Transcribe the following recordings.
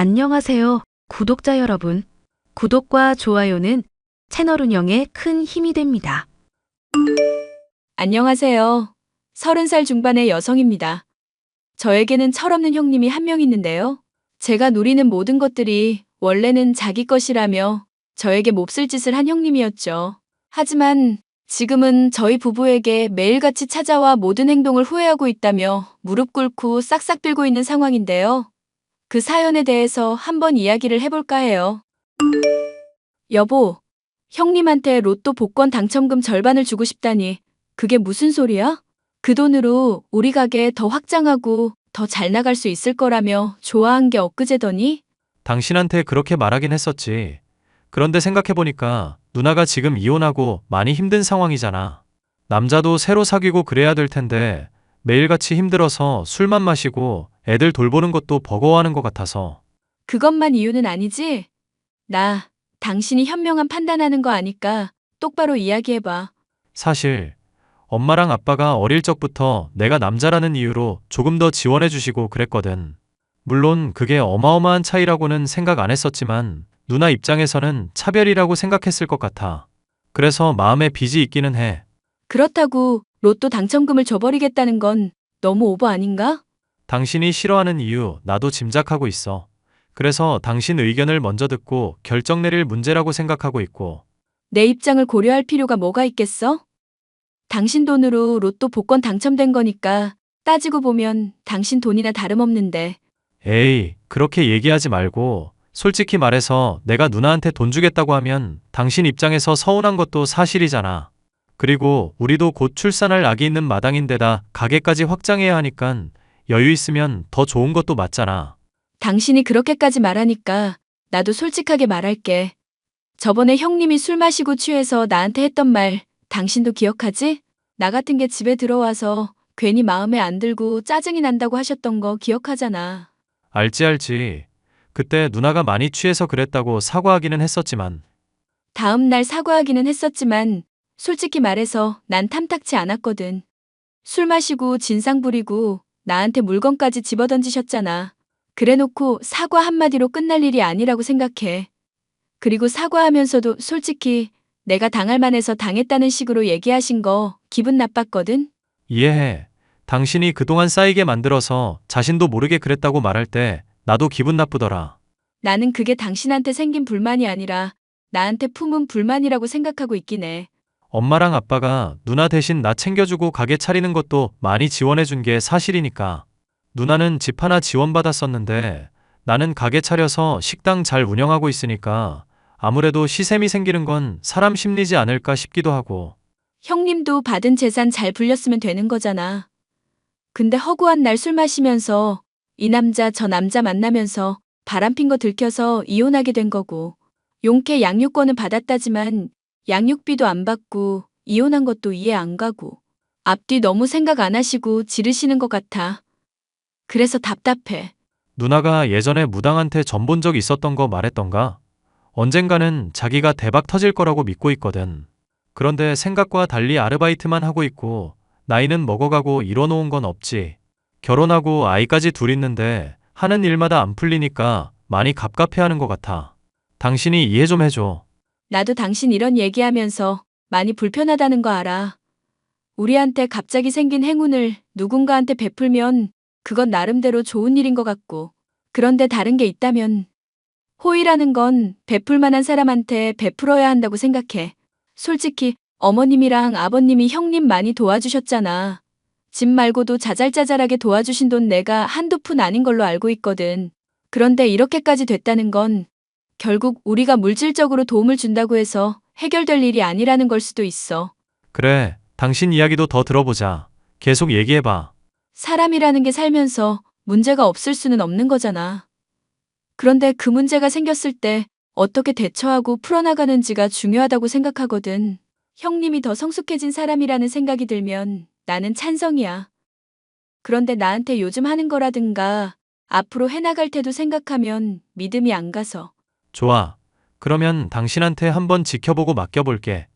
안녕하세요, 구독자 여러분. 구독과 좋아요는 채널 운영에 큰 힘이 됩니다. 안녕하세요. 30살 중반의 여성입니다. 저에게는 철없는 형님이 한 명 있는데요. 제가 누리는 모든 것들이 원래는 자기 것이라며 저에게 몹쓸 짓을 한 형님이었죠. 하지만 지금은 저희 부부에게 매일같이 찾아와 모든 행동을 후회하고 있다며 무릎 꿇고 싹싹 빌고 있는 상황인데요. 그 사연에 대해서 한번 이야기를 해볼까 해요. 여보, 형님한테 로또 복권 당첨금 절반을 주고 싶다니 그게 무슨 소리야? 그 돈으로 우리 가게 더 확장하고 더 잘 나갈 수 있을 거라며 좋아한 게 엊그제더니? 당신한테 그렇게 말하긴 했었지. 그런데 생각해보니까 누나가 지금 이혼하고 많이 힘든 상황이잖아. 남자도 새로 사귀고 그래야 될 텐데 매일같이 힘들어서 술만 마시고 애들 돌보는 것도 버거워하는 것 같아서. 그것만 이유는 아니지? 나 당신이 현명한 판단하는 거 아니까 똑바로 이야기해봐. 사실 엄마랑 아빠가 어릴 적부터 내가 남자라는 이유로 조금 더 지원해 주시고 그랬거든. 물론 그게 어마어마한 차이라고는 생각 안 했었지만 누나 입장에서는 차별이라고 생각했을 것 같아. 그래서 마음에 빚이 있기는 해. 그렇다고 로또 당첨금을 줘버리겠다는 건 너무 오버 아닌가? 당신이 싫어하는 이유 나도 짐작하고 있어. 그래서 당신 의견을 먼저 듣고 결정 내릴 문제라고 생각하고 있고. 내 입장을 고려할 필요가 뭐가 있겠어? 당신 돈으로 로또 복권 당첨된 거니까 따지고 보면 당신 돈이나 다름없는데. 에이, 그렇게 얘기하지 말고 솔직히 말해서 내가 누나한테 돈 주겠다고 하면 당신 입장에서 서운한 것도 사실이잖아. 그리고 우리도 곧 출산할 아기 있는 마당인데다 가게까지 확장해야 하니깐 여유 있으면 더 좋은 것도 맞잖아. 당신이 그렇게까지 말하니까 나도 솔직하게 말할게. 저번에 형님이 술 마시고 취해서 나한테 했던 말 당신도 기억하지? 나 같은 게 집에 들어와서 괜히 마음에 안 들고 짜증이 난다고 하셨던 거 기억하잖아. 알지. 그때 누나가 많이 취해서 그랬다고 사과하기는 했었지만. 다음 날 사과하기는 했었지만 솔직히 말해서 난 탐탁치 않았거든. 술 마시고 진상 부리고 나한테 물건까지 집어던지셨잖아. 그래놓고 사과 한마디로 끝날 일이 아니라고 생각해. 그리고 사과하면서도 솔직히 내가 당할 만해서 당했다는 식으로 얘기하신 거 기분 나빴거든? 이해해. 당신이 그동안 쌓이게 만들어서 자신도 모르게 그랬다고 말할 때 나도 기분 나쁘더라. 나는 그게 당신한테 생긴 불만이 아니라 나한테 품은 불만이라고 생각하고 있긴 해. 엄마랑 아빠가 누나 대신 나 챙겨주고 가게 차리는 것도 많이 지원해준 게 사실이니까. 누나는 집 하나 지원받았었는데 나는 가게 차려서 식당 잘 운영하고 있으니까 아무래도 시샘이 생기는 건 사람 심리지 않을까 싶기도 하고. 형님도 받은 재산 잘 불렸으면 되는 거잖아. 근데 허구한 날 술 마시면서 이 남자 저 남자 만나면서 바람핀 거 들켜서 이혼하게 된 거고. 용케 양육권은 받았다지만 양육비도 안 받고 이혼한 것도 이해 안 가고. 앞뒤 너무 생각 안 하시고 지르시는 것 같아. 그래서 답답해. 누나가 예전에 무당한테 전 본 적 있었던 거 말했던가? 언젠가는 자기가 대박 터질 거라고 믿고 있거든. 그런데 생각과 달리 아르바이트만 하고 있고 나이는 먹어가고 이뤄놓은 건 없지. 결혼하고 아이까지 둘 있는데 하는 일마다 안 풀리니까 많이 갑갑해하는 것 같아. 당신이 이해 좀 해줘. 나도 당신 이런 얘기하면서 많이 불편하다는 거 알아. 우리한테 갑자기 생긴 행운을 누군가한테 베풀면 그건 나름대로 좋은 일인 것 같고. 그런데 다른 게 있다면 호의라는 건 베풀 만한 사람한테 베풀어야 한다고 생각해. 솔직히 어머님이랑 아버님이 형님 많이 도와주셨잖아. 집 말고도 자잘자잘하게 도와주신 돈 내가 한두 푼 아닌 걸로 알고 있거든. 그런데 이렇게까지 됐다는 건 결국 우리가 물질적으로 도움을 준다고 해서 해결될 일이 아니라는 걸 수도 있어. 그래, 당신 이야기도 더 들어보자. 계속 얘기해봐. 사람이라는 게 살면서 문제가 없을 수는 없는 거잖아. 그런데 그 문제가 생겼을 때 어떻게 대처하고 풀어나가는지가 중요하다고 생각하거든. 형님이 더 성숙해진 사람이라는 생각이 들면 나는 찬성이야. 그런데 나한테 요즘 하는 거라든가 앞으로 해나갈 태도 생각하면 믿음이 안 가서. 좋아. 그러면 당신한테 한번 지켜보고 맡겨볼게.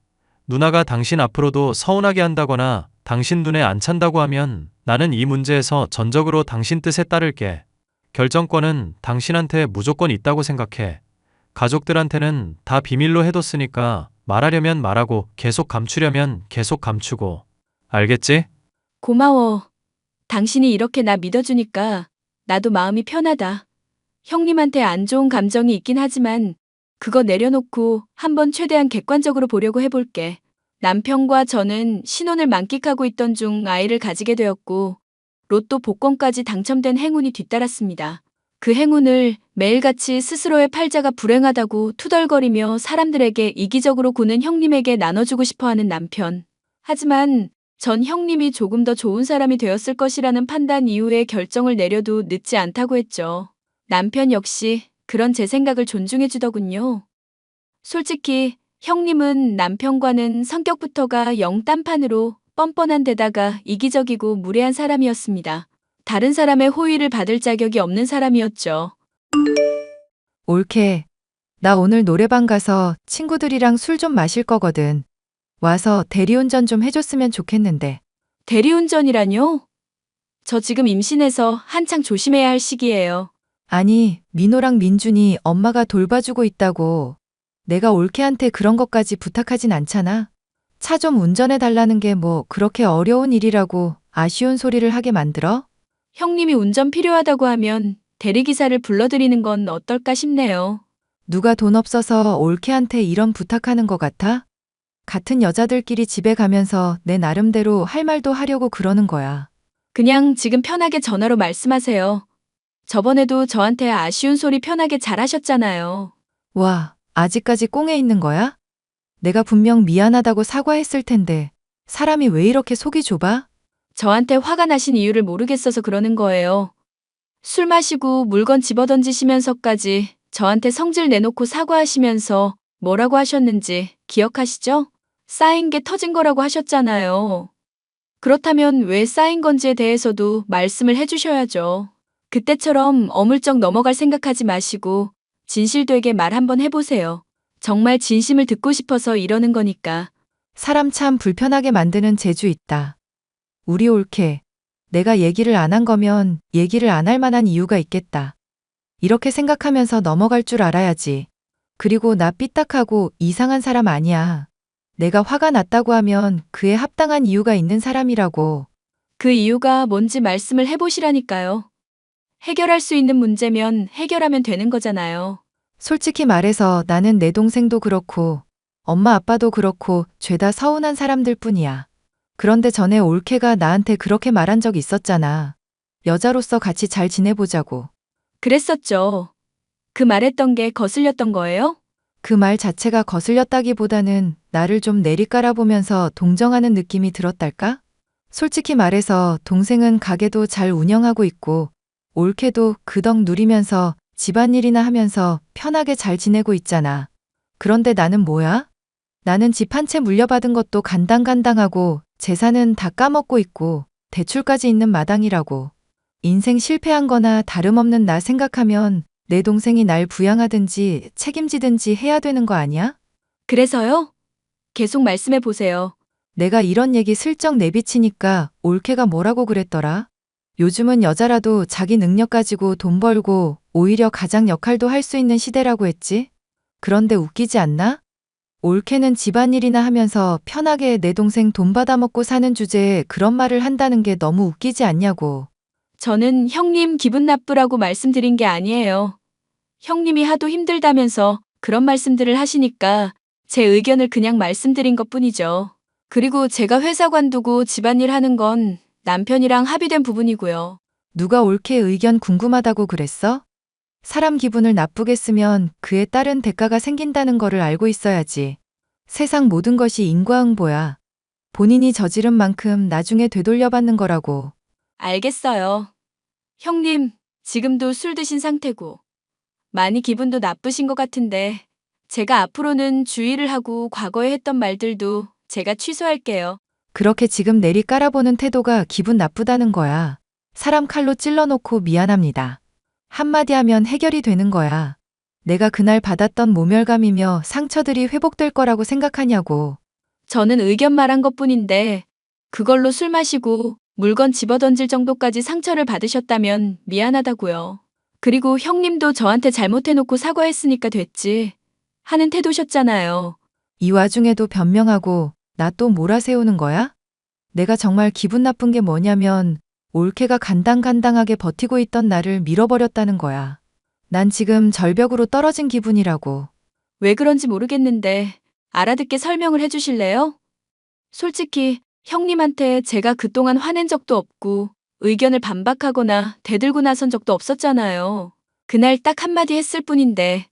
누나가 당신 앞으로도 서운하게 한다거나 당신 눈에 안 찬다고 하면 나는 이 문제에서 전적으로 당신 뜻에 따를게. 결정권은 당신한테 무조건 있다고 생각해. 가족들한테는 다 비밀로 해뒀으니까 말하려면 말하고 계속 감추려면 계속 감추고. 알겠지? 고마워. 당신이 이렇게 나 믿어주니까 나도 마음이 편하다. 형님한테 안 좋은 감정이 있긴 하지만 그거 내려놓고 한번 최대한 객관적으로 보려고 해볼게. 남편과 저는 신혼을 만끽하고 있던 중 아이를 가지게 되었고 로또 복권까지 당첨된 행운이 뒤따랐습니다. 그 행운을 매일같이 스스로의 팔자가 불행하다고 투덜거리며 사람들에게 이기적으로 구는 형님에게 나눠주고 싶어하는 남편. 하지만 전 형님이 조금 더 좋은 사람이 되었을 것이라는 판단 이후에 결정을 내려도 늦지 않다고 했죠. 남편 역시 그런 제 생각을 존중해 주더군요. 솔직히 형님은 남편과는 성격부터가 영 딴판으로 뻔뻔한 데다가 이기적이고 무례한 사람이었습니다. 다른 사람의 호의를 받을 자격이 없는 사람이었죠. 올케. 나 오늘 노래방 가서 친구들이랑 술 좀 마실 거거든. 와서 대리운전 좀 해줬으면 좋겠는데. 대리운전이라뇨? 저 지금 임신해서 한창 조심해야 할 시기예요. 아니, 민호랑 민준이 엄마가 돌봐주고 있다고. 내가 올케한테 그런 것까지 부탁하진 않잖아. 차 좀 운전해 달라는 게 뭐 그렇게 어려운 일이라고 아쉬운 소리를 하게 만들어? 형님이 운전 필요하다고 하면 대리기사를 불러드리는 건 어떨까 싶네요. 누가 돈 없어서 올케한테 이런 부탁하는 것 같아? 같은 여자들끼리 집에 가면서 내 나름대로 할 말도 하려고 그러는 거야. 그냥 지금 편하게 전화로 말씀하세요. 저번에도 저한테 아쉬운 소리 편하게 잘하셨잖아요. 와, 아직까지 꽁에 있는 거야? 내가 분명 미안하다고 사과했을 텐데 사람이 왜 이렇게 속이 좁아? 저한테 화가 나신 이유를 모르겠어서 그러는 거예요. 술 마시고 물건 집어던지시면서까지 저한테 성질 내놓고 사과하시면서 뭐라고 하셨는지 기억하시죠? 쌓인 게 터진 거라고 하셨잖아요. 그렇다면 왜 쌓인 건지에 대해서도 말씀을 해주셔야죠. 그때처럼 어물쩍 넘어갈 생각하지 마시고 진실되게 말 한번 해보세요. 정말 진심을 듣고 싶어서 이러는 거니까. 사람 참 불편하게 만드는 재주 있다. 우리 올케. 내가 얘기를 안 한 거면 얘기를 안 할 만한 이유가 있겠다. 이렇게 생각하면서 넘어갈 줄 알아야지. 그리고 나 삐딱하고 이상한 사람 아니야. 내가 화가 났다고 하면 그에 합당한 이유가 있는 사람이라고. 그 이유가 뭔지 말씀을 해보시라니까요. 해결할 수 있는 문제면 해결하면 되는 거잖아요. 솔직히 말해서 나는 내 동생도 그렇고 엄마 아빠도 그렇고 죄다 서운한 사람들 뿐이야. 그런데 전에 올케가 나한테 그렇게 말한 적 있었잖아. 여자로서 같이 잘 지내보자고. 그랬었죠. 그 말했던 게 거슬렸던 거예요? 그 말 자체가 거슬렸다기보다는 나를 좀 내리깔아보면서 동정하는 느낌이 들었달까? 솔직히 말해서 동생은 가게도 잘 운영하고 있고 올케도 그 덕 누리면서 집안일이나 하면서 편하게 잘 지내고 있잖아. 그런데 나는 뭐야? 나는 집 한 채 물려받은 것도 간당간당하고 재산은 다 까먹고 있고 대출까지 있는 마당이라고. 인생 실패한 거나 다름없는 나 생각하면 내 동생이 날 부양하든지 책임지든지 해야 되는 거 아니야? 그래서요? 계속 말씀해 보세요. 내가 이런 얘기 슬쩍 내비치니까 올케가 뭐라고 그랬더라? 요즘은 여자라도 자기 능력 가지고 돈 벌고 오히려 가장 역할도 할 수 있는 시대라고 했지? 그런데 웃기지 않나? 올케는 집안일이나 하면서 편하게 내 동생 돈 받아먹고 사는 주제에 그런 말을 한다는 게 너무 웃기지 않냐고. 저는 형님 기분 나쁘라고 말씀드린 게 아니에요. 형님이 하도 힘들다면서 그런 말씀들을 하시니까 제 의견을 그냥 말씀드린 것 뿐이죠. 그리고 제가 회사 관두고 집안일 하는 건 남편이랑 합의된 부분이고요. 누가 올케 의견 궁금하다고 그랬어? 사람 기분을 나쁘게 쓰면 그에 따른 대가가 생긴다는 거를 알고 있어야지. 세상 모든 것이 인과응보야. 본인이 저지른 만큼 나중에 되돌려받는 거라고. 알겠어요. 형님, 지금도 술 드신 상태고 많이 기분도 나쁘신 것 같은데 제가 앞으로는 주의를 하고 과거에 했던 말들도 제가 취소할게요. 그렇게 지금 내리 깔아보는 태도가 기분 나쁘다는 거야. 사람 칼로 찔러놓고 미안합니다. 한마디 하면 해결이 되는 거야. 내가 그날 받았던 모멸감이며 상처들이 회복될 거라고 생각하냐고. 저는 의견 말한 것뿐인데 그걸로 술 마시고 물건 집어던질 정도까지 상처를 받으셨다면 미안하다고요. 그리고 형님도 저한테 잘못해놓고 사과했으니까 됐지 하는 태도셨잖아요. 이 와중에도 변명하고 나 또 몰아세우는 거야? 내가 정말 기분 나쁜 게 뭐냐면 올케가 간당간당하게 버티고 있던 나를 밀어버렸다는 거야. 난 지금 절벽으로 떨어진 기분이라고. 왜 그런지 모르겠는데 알아듣게 설명을 해주실래요? 솔직히 형님한테 제가 그동안 화낸 적도 없고 의견을 반박하거나 대들고 나선 적도 없었잖아요. 그날 딱 한마디 했을 뿐인데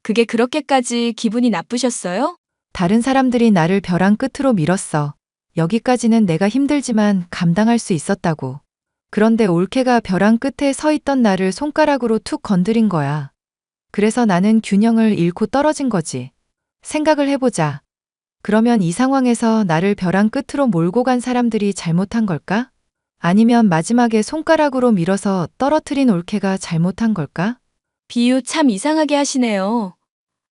그게 그렇게까지 기분이 나쁘셨어요? 다른 사람들이 나를 벼랑 끝으로 밀었어. 여기까지는 내가 힘들지만 감당할 수 있었다고. 그런데 올케가 벼랑 끝에 서 있던 나를 손가락으로 툭 건드린 거야. 그래서 나는 균형을 잃고 떨어진 거지. 생각을 해보자. 그러면 이 상황에서 나를 벼랑 끝으로 몰고 간 사람들이 잘못한 걸까? 아니면 마지막에 손가락으로 밀어서 떨어뜨린 올케가 잘못한 걸까? 비유 참 이상하게 하시네요.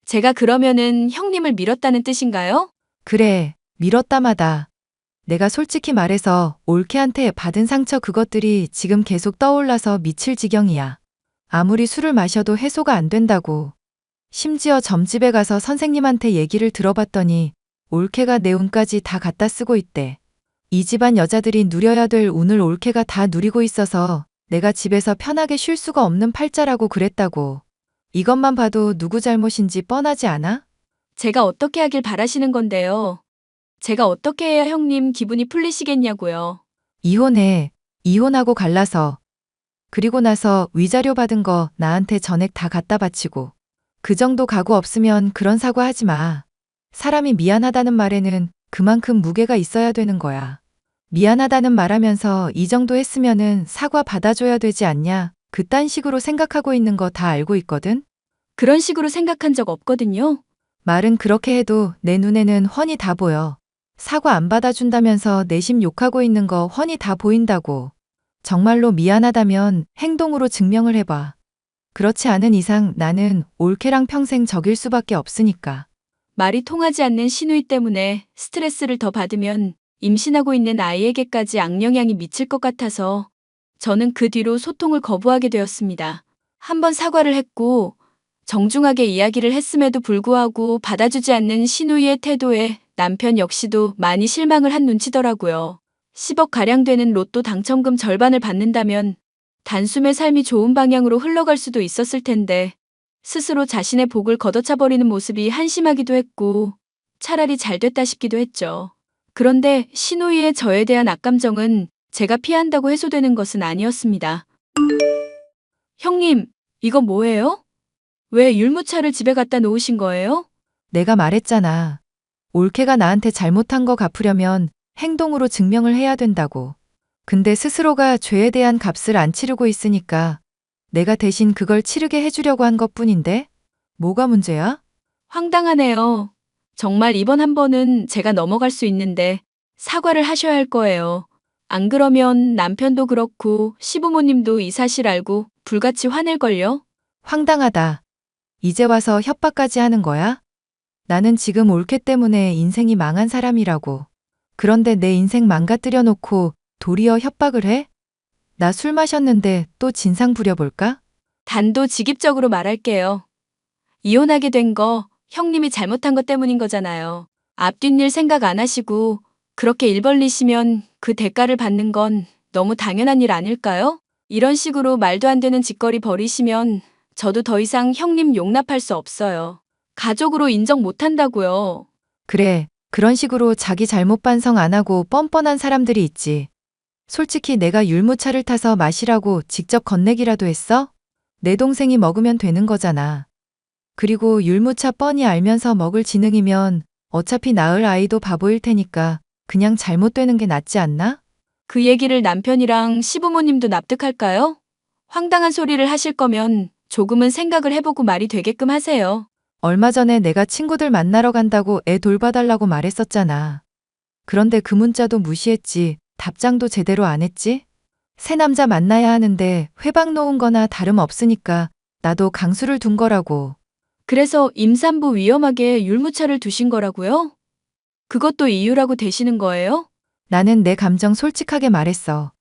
제가 그러면은 형님을 밀었다는 뜻인가요? 그래, 밀었다마다. 내가 솔직히 말해서 올케한테 받은 상처 그것들이 지금 계속 떠올라서 미칠 지경이야. 아무리 술을 마셔도 해소가 안 된다고. 심지어 점집에 가서 선생님한테 얘기를 들어봤더니 올케가 내 운까지 다 갖다 쓰고 있대. 이 집안 여자들이 누려야 될 운을 올케가 다 누리고 있어서 내가 집에서 편하게 쉴 수가 없는 팔자라고 그랬다고. 이것만 봐도 누구 잘못인지 뻔하지 않아? 제가 어떻게 하길 바라시는 건데요. 제가 어떻게 해야 형님 기분이 풀리시겠냐고요. 이혼해. 이혼하고 갈라서. 그리고 나서 위자료 받은 거 나한테 전액 다 갖다 바치고. 그 정도 각오 없으면 그런 사과 하지 마. 사람이 미안하다는 말에는 그만큼 무게가 있어야 되는 거야. 미안하다는 말하면서 이 정도 했으면은 사과 받아줘야 되지 않냐? 그딴 식으로 생각하고 있는 거 다 알고 있거든? 그런 식으로 생각한 적 없거든요. 말은 그렇게 해도 내 눈에는 훤히 다 보여. 사과 안 받아준다면서 내심 욕하고 있는 거 훤히 다 보인다고. 정말로 미안하다면 행동으로 증명을 해봐. 그렇지 않은 이상 나는 올케랑 평생 적일 수밖에 없으니까. 말이 통하지 않는 시누이 때문에 스트레스를 더 받으면 임신하고 있는 아이에게까지 악영향이 미칠 것 같아서 저는 그 뒤로 소통을 거부하게 되었습니다. 한번 사과를 했고 정중하게 이야기를 했음에도 불구하고 받아주지 않는 시누이의 태도에 남편 역시도 많이 실망을 한 눈치더라고요. 10억가량 되는 로또 당첨금 절반을 받는다면 단숨에 삶이 좋은 방향으로 흘러갈 수도 있었을 텐데 스스로 자신의 복을 걷어차버리는 모습이 한심하기도 했고 차라리 잘 됐다 싶기도 했죠. 그런데 시누이의 저에 대한 악감정은 제가 피한다고 해소되는 것은 아니었습니다. 형님, 이거 뭐예요? 왜 율무차를 집에 갖다 놓으신 거예요? 내가 말했잖아. 올케가 나한테 잘못한 거 갚으려면 행동으로 증명을 해야 된다고. 근데 스스로가 죄에 대한 값을 안 치르고 있으니까 내가 대신 그걸 치르게 해주려고 한 것뿐인데? 뭐가 문제야? 황당하네요. 정말 이번 한 번은 제가 넘어갈 수 있는데 사과를 하셔야 할 거예요. 안 그러면 남편도 그렇고 시부모님도 이 사실 알고 불같이 화낼걸요? 황당하다. 이제 와서 협박까지 하는 거야? 나는 지금 올케 때문에 인생이 망한 사람이라고. 그런데 내 인생 망가뜨려 놓고 도리어 협박을 해? 나 술 마셨는데 또 진상 부려볼까? 단도직입적으로 말할게요. 이혼하게 된 거 형님이 잘못한 것 때문인 거잖아요. 앞뒷일 생각 안 하시고 그렇게 일 벌리시면 그 대가를 받는 건 너무 당연한 일 아닐까요? 이런 식으로 말도 안 되는 짓거리 벌이시면 저도 더 이상 형님 용납할 수 없어요. 가족으로 인정 못 한다고요. 그래, 그런 식으로 자기 잘못 반성 안 하고 뻔뻔한 사람들이 있지. 솔직히 내가 율무차를 타서 마시라고 직접 건네기라도 했어? 내 동생이 먹으면 되는 거잖아. 그리고 율무차 뻔히 알면서 먹을 지능이면 어차피 낳을 아이도 바보일 테니까 그냥 잘못되는 게 낫지 않나? 그 얘기를 남편이랑 시부모님도 납득할까요? 황당한 소리를 하실 거면 조금은 생각을 해보고 말이 되게끔 하세요. 얼마 전에 내가 친구들 만나러 간다고 애 돌봐달라고 말했었잖아. 그런데 그 문자도 무시했지. 답장도 제대로 안 했지? 새 남자 만나야 하는데 회방 놓은 거나 다름없으니까 나도 강수를 둔 거라고. 그래서 임산부 위험하게 율무차를 두신 거라고요? 그것도 이유라고 되시는 거예요? 나는 내 감정 솔직하게 말했어.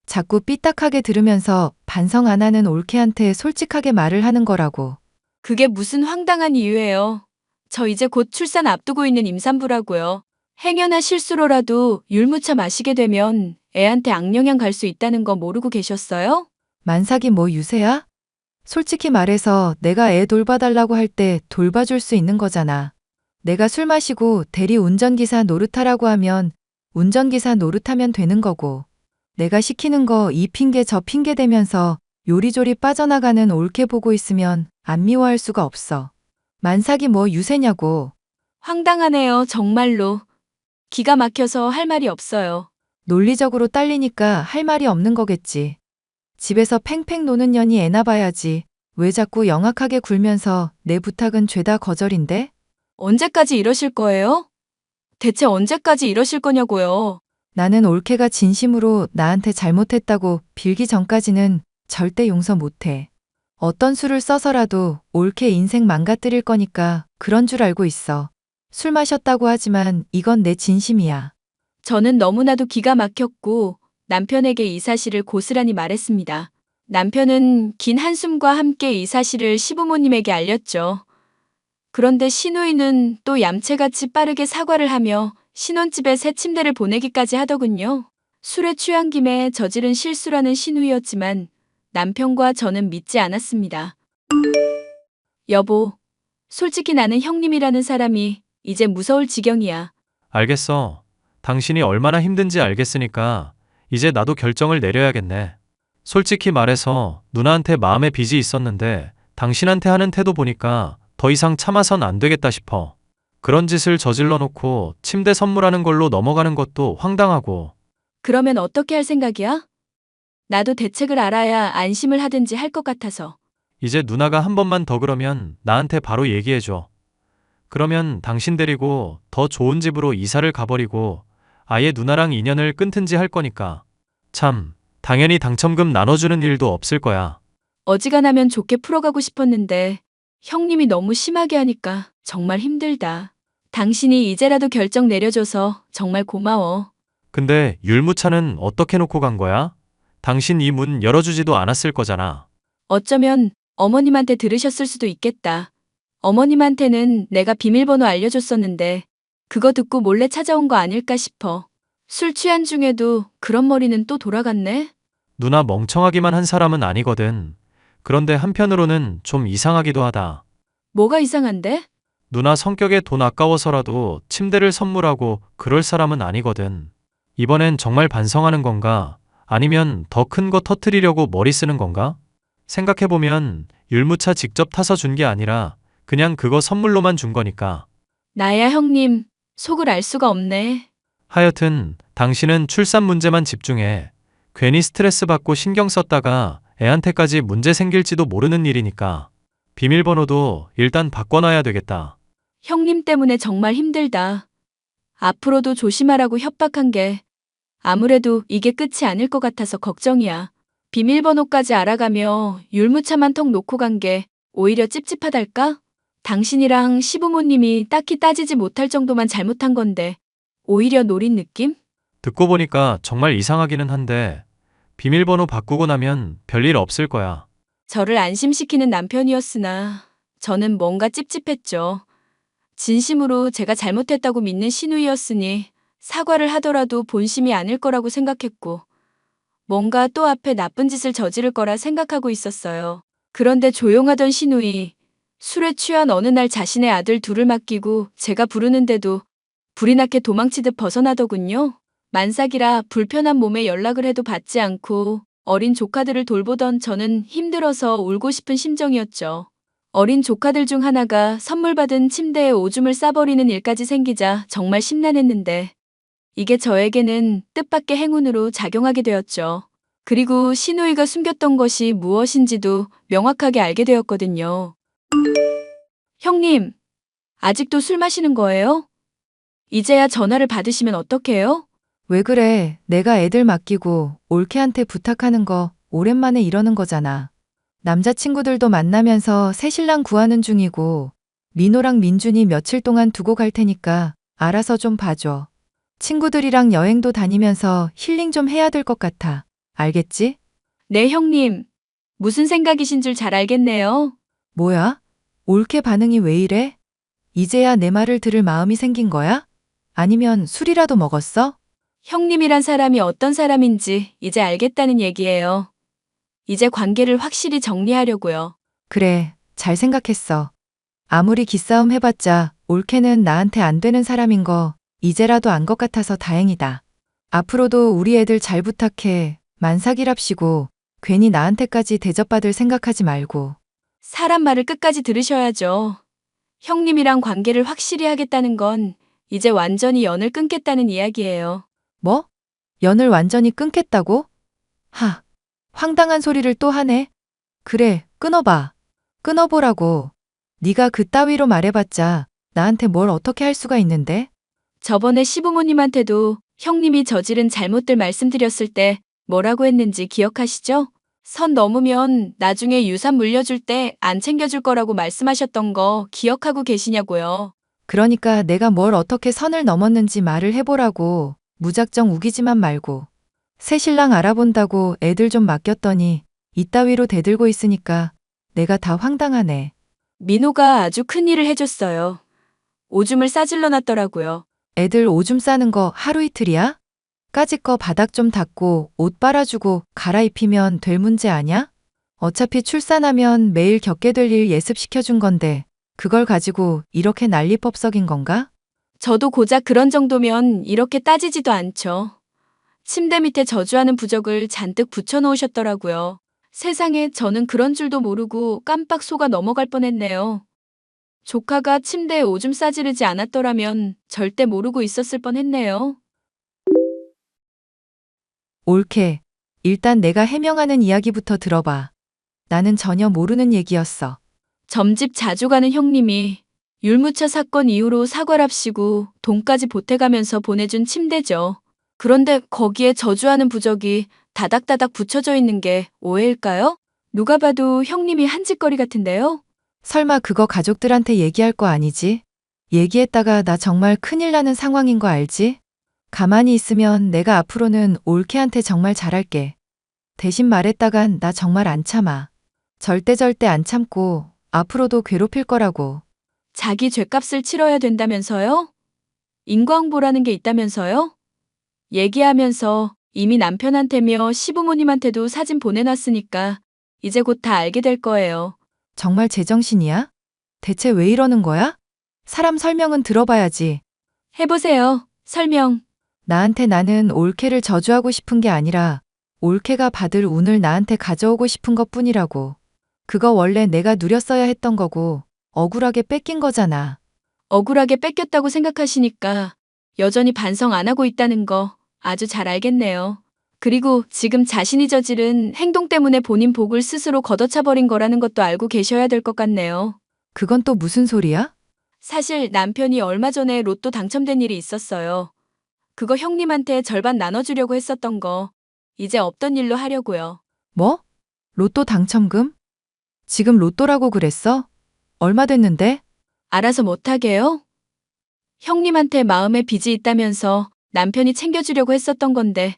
자꾸 삐딱하게 들으면서 반성 안 하는 올케한테 솔직하게 말을 하는 거라고. 그게 무슨 황당한 이유예요. 저 이제 곧 출산 앞두고 있는 임산부라고요. 행여나 실수로라도 율무차 마시게 되면 애한테 악영향 갈 수 있다는 거 모르고 계셨어요? 만삭이 뭐 유세야? 솔직히 말해서 내가 애 돌봐달라고 할 때 돌봐줄 수 있는 거잖아. 내가 술 마시고 대리 운전기사 노릇하라고 하면 운전기사 노릇하면 되는 거고. 내가 시키는 거 이 핑계 저 핑계 대면서 요리조리 빠져나가는 올케 보고 있으면 안 미워할 수가 없어. 만삭이 뭐 유세냐고. 황당하네요, 정말로. 기가 막혀서 할 말이 없어요. 논리적으로 딸리니까 할 말이 없는 거겠지. 집에서 팽팽 노는 년이 애나 봐야지. 왜 자꾸 영악하게 굴면서 내 부탁은 죄다 거절인데? 언제까지 이러실 거예요? 대체 언제까지 이러실 거냐고요. 나는 올케가 진심으로 나한테 잘못했다고 빌기 전까지는 절대 용서 못해. 어떤 수를 써서라도 올케 인생 망가뜨릴 거니까 그런 줄 알고 있어. 술 마셨다고 하지만 이건 내 진심이야. 저는 너무나도 기가 막혔고 남편에게 이 사실을 고스란히 말했습니다. 남편은 긴 한숨과 함께 이 사실을 시부모님에게 알렸죠. 그런데 시누이는 또 얌체같이 빠르게 사과를 하며 신혼집에 새 침대를 보내기까지 하더군요. 술에 취한 김에 저지른 실수라는 시누이였지만 남편과 저는 믿지 않았습니다. 여보, 솔직히 나는 형님이라는 사람이 이제 무서울 지경이야. 알겠어. 당신이 얼마나 힘든지 알겠으니까 이제 나도 결정을 내려야겠네. 솔직히 말해서 누나한테 마음의 빚이 있었는데 당신한테 하는 태도 보니까 더 이상 참아선 안 되겠다 싶어. 그런 짓을 저질러 놓고 침대 선물하는 걸로 넘어가는 것도 황당하고. 그러면 어떻게 할 생각이야? 나도 대책을 알아야 안심을 하든지 할 것 같아서. 이제 누나가 한 번만 더 그러면 나한테 바로 얘기해줘. 그러면 당신 데리고 더 좋은 집으로 이사를 가버리고 아예 누나랑 인연을 끊든지 할 거니까. 참, 당연히 당첨금 나눠주는 일도 없을 거야. 어지간하면 좋게 풀어가고 싶었는데 형님이 너무 심하게 하니까 정말 힘들다. 당신이 이제라도 결정 내려줘서 정말 고마워. 근데 율무차는 어떻게 놓고 간 거야? 당신 이 문 열어주지도 않았을 거잖아. 어쩌면 어머님한테 들으셨을 수도 있겠다. 어머님한테는 내가 비밀번호 알려줬었는데 그거 듣고 몰래 찾아온 거 아닐까 싶어. 술 취한 중에도 그런 머리는 또 돌아갔네? 누나 멍청하기만 한 사람은 아니거든. 그런데 한편으로는 좀 이상하기도 하다. 뭐가 이상한데? 누나 성격에 돈 아까워서라도 침대를 선물하고 그럴 사람은 아니거든. 이번엔 정말 반성하는 건가? 아니면 더 큰 거 터트리려고 머리 쓰는 건가? 생각해보면 율무차 직접 타서 준 게 아니라 그냥 그거 선물로만 준 거니까. 나야 형님, 속을 알 수가 없네. 하여튼 당신은 출산 문제만 집중해. 괜히 스트레스 받고 신경 썼다가 애한테까지 문제 생길지도 모르는 일이니까. 비밀번호도 일단 바꿔놔야 되겠다. 형님 때문에 정말 힘들다. 앞으로도 조심하라고 협박한 게 아무래도 이게 끝이 아닐 것 같아서 걱정이야. 비밀번호까지 알아가며 율무차만 턱 놓고 간 게 오히려 찝찝하달까? 당신이랑 시부모님이 딱히 따지지 못할 정도만 잘못한 건데 오히려 노린 느낌? 듣고 보니까 정말 이상하기는 한데 비밀번호 바꾸고 나면 별일 없을 거야. 저를 안심시키는 남편이었으나 저는 뭔가 찝찝했죠. 진심으로 제가 잘못했다고 믿는 시누이였으니 사과를 하더라도 본심이 아닐 거라고 생각했고 뭔가 또 앞에 나쁜 짓을 저지를 거라 생각하고 있었어요. 그런데 조용하던 시누이, 술에 취한 어느 날 자신의 아들 둘을 맡기고 제가 부르는데도 불이 나게 도망치듯 벗어나더군요. 만삭이라 불편한 몸에 연락을 해도 받지 않고 어린 조카들을 돌보던 저는 힘들어서 울고 싶은 심정이었죠. 어린 조카들 중 하나가 선물 받은 침대에 오줌을 싸버리는 일까지 생기자 정말 심란했는데 이게 저에게는 뜻밖의 행운으로 작용하게 되었죠. 그리고 시누이가 숨겼던 것이 무엇인지도 명확하게 알게 되었거든요. 형님, 아직도 술 마시는 거예요? 이제야 전화를 받으시면 어떡해요? 왜 그래? 내가 애들 맡기고 올케한테 부탁하는 거 오랜만에 이러는 거잖아. 남자친구들도 만나면서 새 신랑 구하는 중이고 민호랑 민준이 며칠 동안 두고 갈 테니까 알아서 좀 봐줘. 친구들이랑 여행도 다니면서 힐링 좀 해야 될 것 같아. 알겠지? 네, 형님. 무슨 생각이신 줄 잘 알겠네요. 뭐야? 올케 반응이 왜 이래? 이제야 내 말을 들을 마음이 생긴 거야? 아니면 술이라도 먹었어? 형님이란 사람이 어떤 사람인지 이제 알겠다는 얘기예요. 이제 관계를 확실히 정리하려고요. 그래, 잘 생각했어. 아무리 기싸움 해봤자 올케는 나한테 안 되는 사람인 거 이제라도 안 것 같아서 다행이다. 앞으로도 우리 애들 잘 부탁해. 만삭이랍시고 괜히 나한테까지 대접받을 생각하지 말고. 사람 말을 끝까지 들으셔야죠. 형님이랑 관계를 확실히 하겠다는 건 이제 완전히 연을 끊겠다는 이야기예요. 뭐? 연을 완전히 끊겠다고? 하, 황당한 소리를 또 하네. 그래, 끊어봐. 끊어보라고. 네가 그따위로 말해봤자 나한테 뭘 어떻게 할 수가 있는데? 저번에 시부모님한테도 형님이 저지른 잘못들 말씀드렸을 때 뭐라고 했는지 기억하시죠? 선 넘으면 나중에 유산 물려줄 때 안 챙겨줄 거라고 말씀하셨던 거 기억하고 계시냐고요. 그러니까 내가 뭘 어떻게 선을 넘었는지 말을 해보라고. 무작정 우기지만 말고. 새 신랑 알아본다고 애들 좀 맡겼더니 이따위로 대들고 있으니까 내가 다 황당하네. 민호가 아주 큰일을 해줬어요. 오줌을 싸질러 놨더라고요. 애들 오줌 싸는 거 하루 이틀이야? 까짓 거 바닥 좀 닦고 옷 빨아주고 갈아입히면 될 문제 아냐? 어차피 출산하면 매일 겪게 될 일 예습시켜준 건데 그걸 가지고 이렇게 난리법석인 건가? 저도 고작 그런 정도면 이렇게 따지지도 않죠. 침대 밑에 저주하는 부적을 잔뜩 붙여놓으셨더라고요. 세상에 저는 그런 줄도 모르고 깜빡 속아 넘어갈 뻔했네요. 조카가 침대에 오줌 싸지르지 않았더라면 절대 모르고 있었을 뻔했네요. 옳게. 일단 내가 해명하는 이야기부터 들어봐. 나는 전혀 모르는 얘기였어. 점집 자주 가는 형님이 율무차 사건 이후로 사과랍시고 돈까지 보태가면서 보내준 침대죠. 그런데 거기에 저주하는 부적이 다닥다닥 붙여져 있는 게 오해일까요? 누가 봐도 형님이 한 짓거리 같은데요? 설마 그거 가족들한테 얘기할 거 아니지? 얘기했다가 나 정말 큰일 나는 상황인 거 알지? 가만히 있으면 내가 앞으로는 올케한테 정말 잘할게. 대신 말했다간 나 정말 안 참아. 절대 안 참고 앞으로도 괴롭힐 거라고. 자기 죗값을 치러야 된다면서요? 인과응보라는 게 있다면서요? 얘기하면서 이미 남편한테며 시부모님한테도 사진 보내놨으니까 이제 곧 다 알게 될 거예요. 정말 제정신이야? 대체 왜 이러는 거야? 사람 설명은 들어봐야지. 해보세요. 설명. 나한테 나는 올케를 저주하고 싶은 게 아니라 올케가 받을 운을 나한테 가져오고 싶은 것 뿐이라고. 그거 원래 내가 누렸어야 했던 거고 억울하게 뺏긴 거잖아. 억울하게 뺏겼다고 생각하시니까 여전히 반성 안 하고 있다는 거 아주 잘 알겠네요. 그리고 지금 자신이 저지른 행동 때문에 본인 복을 스스로 걷어차버린 거라는 것도 알고 계셔야 될 것 같네요. 그건 또 무슨 소리야? 사실 남편이 얼마 전에 로또 당첨된 일이 있었어요. 그거 형님한테 절반 나눠주려고 했었던 거 이제 없던 일로 하려고요. 뭐? 로또 당첨금? 지금 로또라고 그랬어? 얼마 됐는데? 알아서 못하게요? 형님한테 마음에 빚이 있다면서 남편이 챙겨주려고 했었던 건데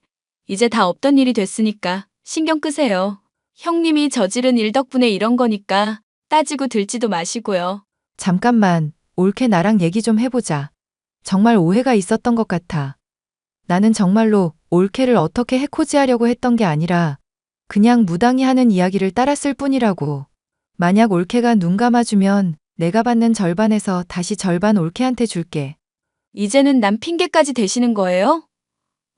이제 다 없던 일이 됐으니까 신경 끄세요. 형님이 저지른 일 덕분에 이런 거니까 따지고 들지도 마시고요. 잠깐만, 올케 나랑 얘기 좀 해보자. 정말 오해가 있었던 것 같아. 나는 정말로 올케를 어떻게 해코지하려고 했던 게 아니라 그냥 무당이 하는 이야기를 따랐을 뿐이라고. 만약 올케가 눈 감아주면 내가 받는 절반에서 다시 절반 올케한테 줄게. 이제는 남 핑계까지 대시는 거예요?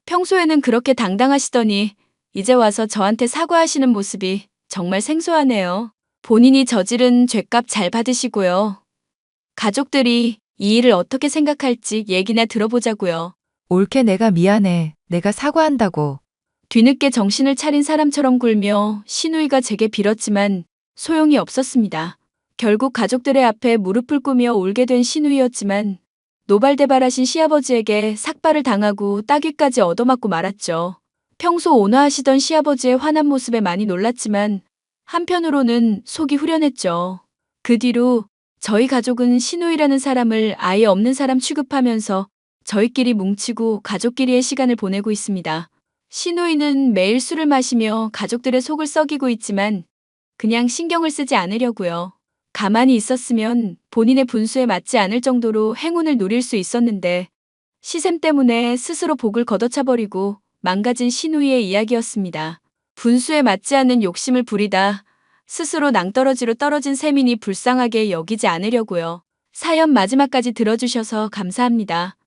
평소에는 그렇게 당당하시더니 이제 와서 저한테 사과하시는 모습이 정말 생소하네요. 본인이 저지른 죗값 잘 받으시고요. 가족들이 이 일을 어떻게 생각할지 얘기나 들어보자고요. 올케 내가 미안해. 내가 사과한다고. 뒤늦게 정신을 차린 사람처럼 굴며 시누이가 제게 빌었지만 소용이 없었습니다. 결국 가족들의 앞에 무릎을 꿇며 울게 된 시누이였지만 노발대발하신 시아버지에게 삭발을 당하고 따귀까지 얻어맞고 말았죠. 평소 온화하시던 시아버지의 화난 모습에 많이 놀랐지만 한편으로는 속이 후련했죠. 그 뒤로 저희 가족은 시누이라는 사람을 아예 없는 사람 취급하면서 저희끼리 뭉치고 가족끼리의 시간을 보내고 있습니다. 신우이는 매일 술을 마시며 가족들의 속을 썩이고 있지만 그냥 신경을 쓰지 않으려고요. 가만히 있었으면 본인의 분수에 맞지 않을 정도로 행운을 누릴 수 있었는데 시샘 때문에 스스로 복을 걷어차버리고 망가진 신우이의 이야기였습니다. 분수에 맞지 않는 욕심을 부리다 스스로 낭떠러지로 떨어진 셈이니 불쌍하게 여기지 않으려고요. 사연 마지막까지 들어주셔서 감사합니다.